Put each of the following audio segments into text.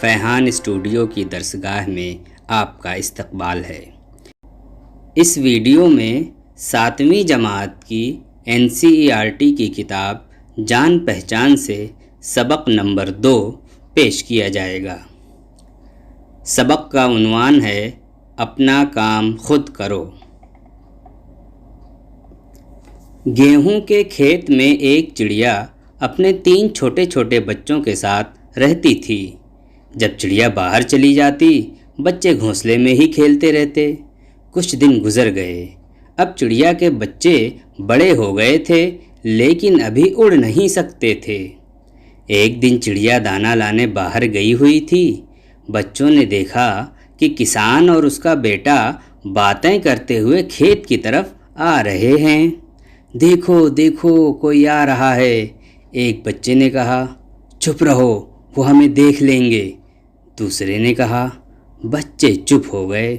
फैहान studio की दरसगाह में आपका इस्तकबाल है। इस वीडियो में 7वीं जमात की NCERT की किताब जान पहचान से सबक नंबर 2 पेश किया जाएगा। सबक का उन्वान है अपना काम खुद करो। गेहूं के खेत में एक चिड़िया अपने 3 छोटे छोटे बच्चों के साथ रहती थी। जब चिड़िया बाहर चली जाती, बच्चे घोंसले में ही खेलते रहते। कुछ दिन गुजर गए। अब चिड़िया के बच्चे बड़े हो गए थे, लेकिन अभी उड़ नहीं सकते थे। एक दिन चिड़िया दाना लाने बाहर गई हुई थी। बच्चों ने देखा कि किसान और उसका बेटा बातें करते हुए खेत की तरफ आ रहे हैं। देखो देखो, कोई आ रहा है, एक बच्चे ने कहा। चुप रहो, वो हमें देख लेंगे, दूसरे ने कहा। बच्चे चुप हो गए।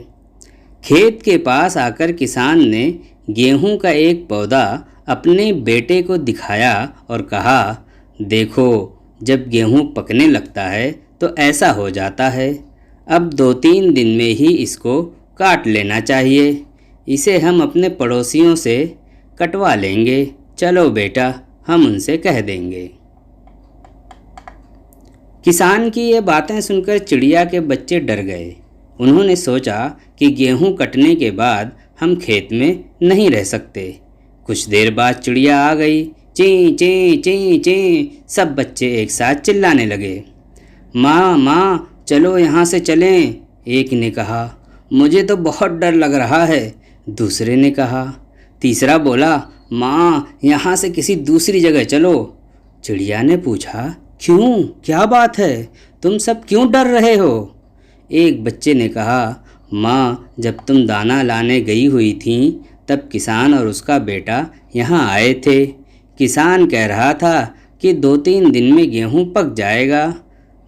खेत के पास आकर किसान ने गेहूं का एक पौधा अपने बेटे को दिखाया और कहा, देखो, जब गेहूं पकने लगता है तो ऐसा हो जाता है। अब 2-3 दिन में ही इसको काट लेना चाहिए। इसे हम अपने पड़ोसियों से कटवा लेंगे। चलो बेटा, हम उनसे कह देंगे। किसान की ये बातें सुनकर चिड़िया के बच्चे डर गए। उन्होंने सोचा कि गेहूं कटने के बाद हम खेत में नहीं रह सकते। कुछ देर बाद चिड़िया आ गई। चीं चीं चीं चीं, सब बच्चे एक साथ चिल्लाने लगे। माँ माँ, चलो यहाँ से चलें, एक ने कहा। मुझे तो बहुत डर लग रहा है, दूसरे ने कहा। तीसरा बोला, माँ, यहाँ से किसी दूसरी जगह चलो। चिड़िया ने पूछा, क्यों, क्या बात है, तुम सब क्यों डर रहे हो? एक बच्चे ने कहा, माँ, जब तुम दाना लाने गई हुई थीं, तब किसान और उसका बेटा यहाँ आए थे। किसान कह रहा था कि 2-3 दिन में गेहूँ पक जाएगा।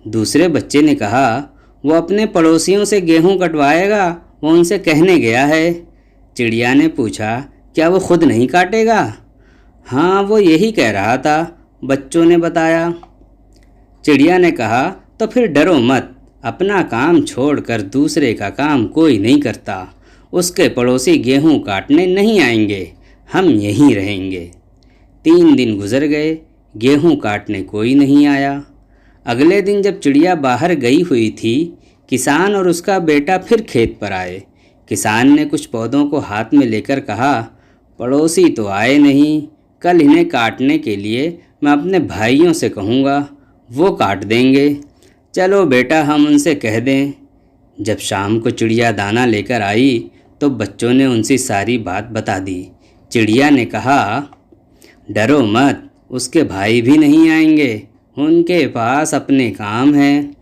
दूसरे बच्चे ने कहा, वो अपने पड़ोसियों से गेहूँ कटवाएगा, वो उनसे कहने गया है। चिड़िया ने पूछा, क्या वो खुद नहीं काटेगा? हाँ, वो यही कह रहा था, बच्चों ने बताया। चिड़िया ने कहा, तो फिर डरो मत, अपना काम छोड़कर दूसरे का काम कोई नहीं करता। उसके पड़ोसी गेहूं काटने नहीं आएंगे, हम यहीं रहेंगे। 3 दिन गुजर गए, गेहूं काटने कोई नहीं आया। अगले दिन जब चिड़िया बाहर गई हुई थी, किसान और उसका बेटा फिर खेत पर आए। किसान ने कुछ पौधों को हाथ में लेकर कहा, पड़ोसी तो आए नहीं, कल इन्हें काटने के लिए मैं अपने भाइयों से कहूँगा, वो काट देंगे। चलो बेटा, हम उनसे कह दें। जब शाम को चिड़िया दाना लेकर आई तो बच्चों ने उनसे सारी बात बता दी। चिड़िया ने कहा, डरो मत, उसके भाई भी नहीं आएंगे, उनके पास अपने काम हैं।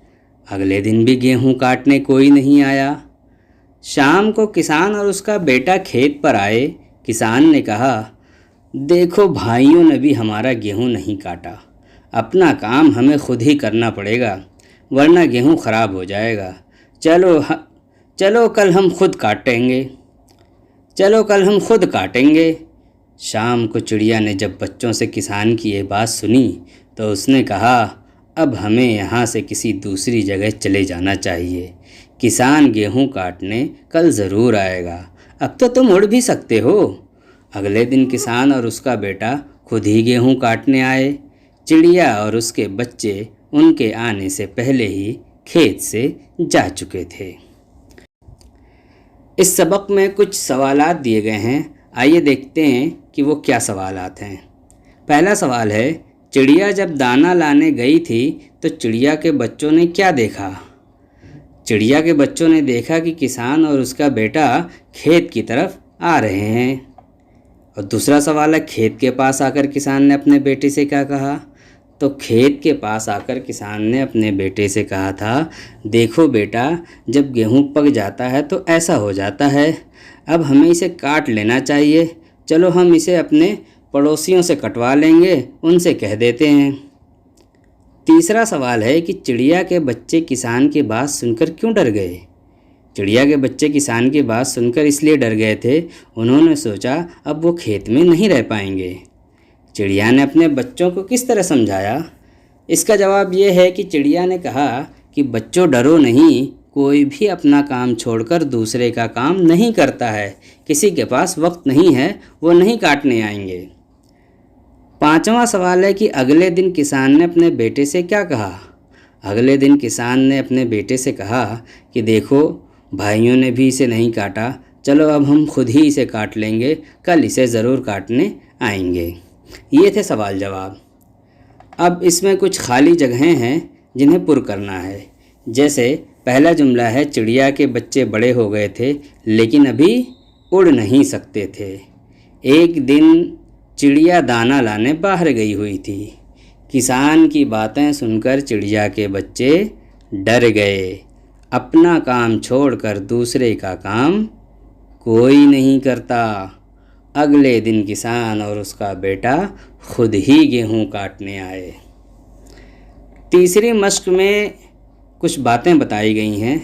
अगले दिन भी गेहूं काटने कोई नहीं आया। शाम को किसान और उसका बेटा खेत पर आए। किसान ने कहा, देखो, भाइयों ने भी हमारा गेहूं नहीं काटा। अपना काम हमें खुद ही करना पड़ेगा, वरना गेहूं ख़राब हो जाएगा। चलो कल हम खुद काटेंगे। शाम को चिड़िया ने जब बच्चों से किसान की ये बात सुनी तो उसने कहा, अब हमें यहाँ से किसी दूसरी जगह चले जाना चाहिए। किसान गेहूं काटने कल ज़रूर आएगा, अब तो तुम उड़ भी सकते हो। अगले दिन किसान और उसका बेटा खुद ही गेहूं काटने आए। चिड़िया और उसके बच्चे उनके आने से पहले ही खेत से जा चुके थे। इस सबक में कुछ सवालात दिए गए हैं, आइए देखते हैं कि वो क्या सवालात हैं। पहला सवाल है, चिड़िया जब दाना लाने गई थी तो चिड़िया के बच्चों ने क्या देखा? चिड़िया के बच्चों ने देखा कि किसान और उसका बेटा खेत की तरफ आ रहे हैं। और दूसरा सवाल है, खेत के पास आकर किसान ने अपने बेटे से क्या कहा? तो खेत के पास आकर किसान ने अपने बेटे से कहा था, देखो बेटा, जब गेहूं पक जाता है तो ऐसा हो जाता है। अब हमें इसे काट लेना चाहिए। चलो हम इसे अपने पड़ोसियों से कटवा लेंगे, उनसे कह देते हैं। तीसरा सवाल है कि चिड़िया के बच्चे किसान की बात सुनकर क्यों डर गए? चिड़िया के बच्चे किसान की बात सुनकर इसलिए डर गए थे, उन्होंने सोचा अब वो खेत में नहीं रह पाएंगे। चिड़िया ने अपने बच्चों को किस तरह समझाया? इसका जवाब ये है कि चिड़िया ने कहा कि बच्चों डरो नहीं, कोई भी अपना काम छोड़कर दूसरे का काम नहीं करता है। किसी के पास वक्त नहीं है, वो नहीं काटने आएंगे। पांचवा सवाल है कि अगले दिन किसान ने अपने बेटे से क्या कहा। अगले दिन किसान ने अपने बेटे से कहा कि देखो, भाइयों ने भी इसे नहीं काटा, चलो अब हम खुद ही इसे काट लेंगे, कल इसे ज़रूर काटने आएंगे। ये थे सवाल जवाब। अब इसमें कुछ खाली जगहें हैं जिन्हें पुर करना है। जैसे पहला जुमला है, चिड़िया के बच्चे बड़े हो गए थे लेकिन अभी उड़ नहीं सकते थे। एक दिन चिड़िया दाना लाने बाहर गई हुई थी। किसान की बातें सुनकर चिड़िया के बच्चे डर गए। अपना काम छोड़कर दूसरे का काम कोई नहीं करता। अगले दिन किसान और उसका बेटा खुद ही गेहूं काटने आए। तीसरी मश्क में कुछ बातें बताई गई हैं।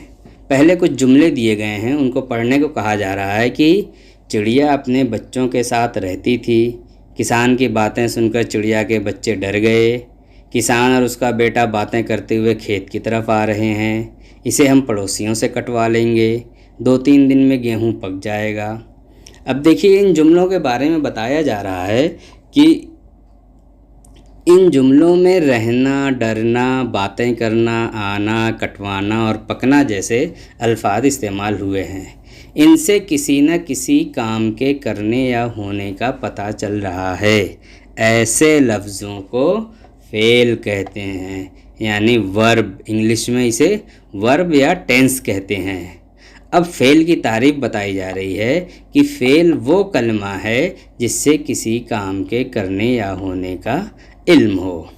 पहले कुछ जुमले दिए गए हैं, उनको पढ़ने को कहा जा रहा है कि चिड़िया अपने बच्चों के साथ रहती थी। किसान की बातें सुनकर चिड़िया के बच्चे डर गए। किसान और उसका बेटा बातें करते हुए खेत की तरफ आ रहे हैं। इसे हम पड़ोसियों से कटवा लेंगे, 2-3 दिन में गेहूं पक जाएगा। अब देखिए, इन जुमलों के बारे में बताया जा रहा है कि इन जुमलों में रहना, डरना, बातें करना, आना, कटवाना और पकना जैसे अल्फाज इस्तेमाल हुए हैं। इनसे किसी न किसी काम के करने या होने का पता चल रहा है। ऐसे लफ्ज़ों को फ़ेल कहते हैं, यानी वर्ब। इंग्लिश में इसे वर्ब या टेंस कहते हैं। अब फ़ेल की तारीफ़ बताई जा रही है कि फ़ेल वो कलमा है जिससे किसी काम के करने या होने का इल्म हो।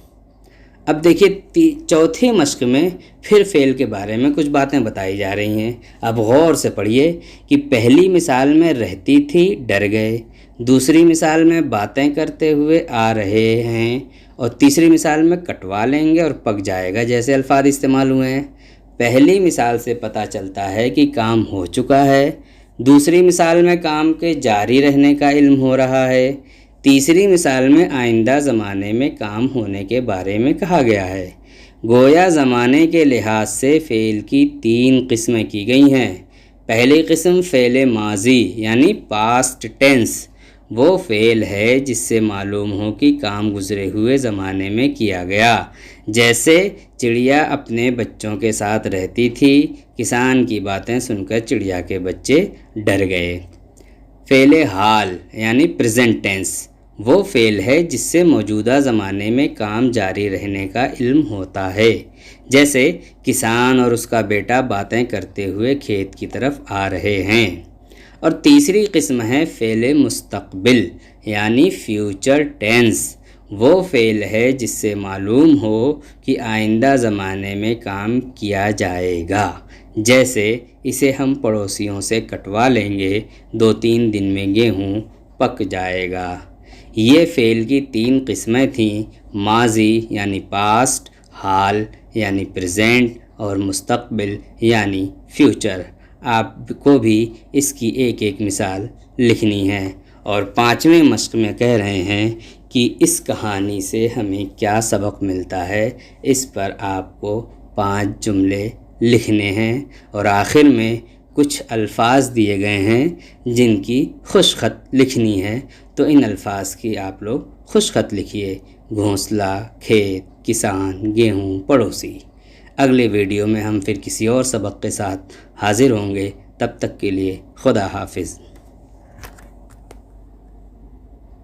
अब देखिए, चौथी मश्क में फिर फ़ेल के बारे में कुछ बातें बताई जा रही हैं। अब गौर से पढ़िए कि पहली मिसाल में रहती थी, डर गए। दूसरी मिसाल में बातें करते हुए आ रहे हैं। और तीसरी मिसाल में कटवा लेंगे और पक जाएगा जैसे अल्फाज इस्तेमाल हुए हैं। पहली मिसाल से पता चलता है कि काम हो चुका है। दूसरी मिसाल में काम के जारी रहने का इल्म हो रहा है। तीसरी मिसाल में आइंदा ज़माने में काम होने के बारे में कहा गया है। गोया ज़माने के लिहाज से फ़ेल की 3 किस्में की गई हैं। पहली किस्म फ़ेल माजी यानी पास्ट टेंस। वो फ़ेल है जिससे मालूम हो कि काम गुज़रे हुए ज़माने में किया गया। जैसे चिड़िया अपने बच्चों के साथ रहती थी, किसान की बातें सुनकर चिड़िया के बच्चे डर गए। फ़ेल हाल यानी प्रेजेंट टेंस। वो फ़ेल है जिससे मौजूदा ज़माने में काम जारी रहने का इल्म होता है। जैसे किसान और उसका बेटा बातें करते हुए खेत की तरफ आ रहे हैं। और तीसरी किस्म है फ़ेल मुस्तक़बिल यानी फ्यूचर टेंस। वो फ़ेल है जिससे मालूम हो कि आइंदा ज़माने में काम किया जाएगा। जैसे इसे हम पड़ोसियों से कटवा लेंगे, 2-3 दिन में गेहूं पक जाएगा। ये फ़ेल की 3 किस्में थीं, माजी यानी पास्ट, हाल यानी प्रेजेंट और मुस्तक़बिल यानी फ्यूचर। आपको भी इसकी एक एक मिसाल लिखनी है। और 5वें मश्क में कह रहे हैं कि इस कहानी से हमें क्या सबक मिलता है। इस पर आपको 5 जुमले लिखने हैं और आखिर में कुछ अल्फाज दिए गए हैं जिनकी खुशखत लिखनी है। तो इन अल्फाज की आप लोग खुशखत लिखिए। घोंसला, खेत, किसान, गेहूँ, पड़ोसी। अगले वीडियो में हम फिर किसी और सबक के साथ हाजिर होंगे। तब तक के लिए खुदा हाफिज़।